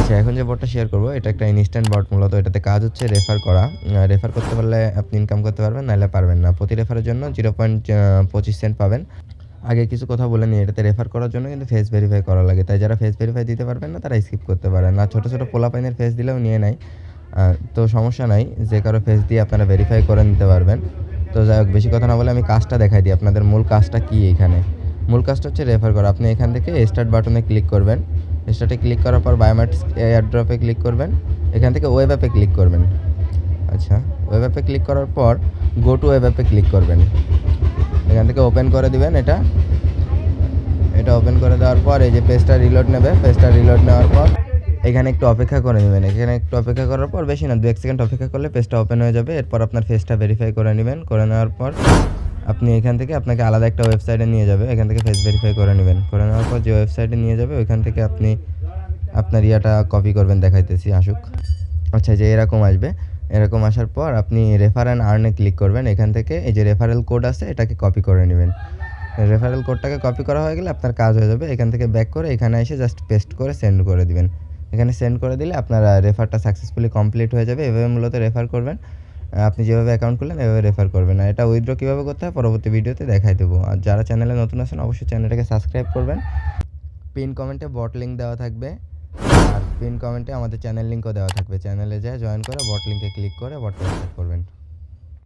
আচ্ছা, এখন যে বটটা শেয়ার করব এটা একটা ইনস্ট্যান্ট বট। মূলত এটাতে কাজ হচ্ছে রেফার করা। রেফার করতে পারলে আপনি ইনকাম করতে পারবেন, নাহলে পারবেন না। প্রতি রেফারের জন্য 0.25 সেন্ট পাবেন। আগে কিছু কথা বলে নিই, এটাতে রেফার করার জন্য কিন্তু ফেস ভেরিফাই করা লাগে। তাই যারা ফেস ভেরিফাই দিতে পারবেন না তারা স্কিপ করতে পারেন। আর ছোটো ছোটো পোলাপাইনের ফেস দিলেও নিয়ে নেয়, তো সমস্যা নাই, যে কারো ফেস দিয়ে আপনারা ভেরিফাই করে নিতে পারবেন। তো যাই হোক, বেশি কথা না বলে আমি কাজটা দেখাই দিই আপনাদের। মূল কাজটা কী এখানে? মূল কাজটা হচ্ছে রেফার করা। আপনি এখান থেকে স্টার্ট বাটনে ক্লিক করবেন। স্টার্টে ক্লিক করার পর বায়োমেট্রিক্স এয়ারড্রপে ক্লিক করবেন। এখান থেকে ওয়েব অ্যাপে ক্লিক করবেন। আচ্ছা, ওয়েব অ্যাপে ক্লিক করার পর গো টু ওয়েব অ্যাপে ক্লিক করবেন। এখান থেকে ওপেন করে দিবেন। এটা ওপেন করে দেওয়ার পর এই যে পেজটা রিলোড নেবে। পেজটা রিলোড নেওয়ার পর এখানে একটু অপেক্ষা করে নেবেন। এখানে একটু অপেক্ষা করার পর, বেশি না 2-1 সেকেন্ড অপেক্ষা করলে পেজটা ওপেন হয়ে যাবে। এরপর আপনার ফেসটা ভেরিফাই করে নেবেন। করে নেওয়ার পর আপনি এখান থেকে আপনাকে আলাদা একটা ওয়েবসাইটে নিয়ে যাবে। এখান থেকে ফেস ভেরিফাই করে নেবেন। করে নেওয়ার পর যে ওয়েবসাইটে নিয়ে যাবে ওইখান থেকে আপনি আপনার ইয়াটা কপি করবেন, দেখাইতেছি আসুক। আচ্ছা, যে এরকম আসবে। এরকম আসার পর আপনি রেফার অ্যান্ড আর্নে ক্লিক করবেন। এখান থেকে এই যে রেফারেল কোড আছে এটাকে কপি করে নেবেন। রেফারেল কোডটাকে কপি করা হয়ে গেলে আপনার কাজ হয়ে যাবে। এখান থেকে ব্যাক করে এখানে এসে জাস্ট পেস্ট করে সেন্ড করে দিবেন। এখানে সেন্ড করে দিলে আপনার রেফারটা সাকসেসফুলি কমপ্লিট হয়ে যাবে। এভাবে মূলত রেফার করবেন। আপনি যেভাবে অ্যাকাউন্ট খুললেন এভাবে রেফার করবেন। আর এটা উইথড্র কীভাবে করতে হয় পরবর্তী ভিডিওতে দেখাই দেবো। আর যারা চ্যানেলে নতুন আছেন অবশ্যই চ্যানেলটাকে সাবস্ক্রাইব করবেন। পিন কমেন্টে বট লিঙ্ক দেওয়া থাকবে, আর পিন কমেন্টে আমাদের চ্যানেল লিঙ্কও দেওয়া থাকবে। চ্যানেলে যেয়ে জয়েন করে বট লিঙ্কে ক্লিক করে বটটা স্টার্ট করবেন।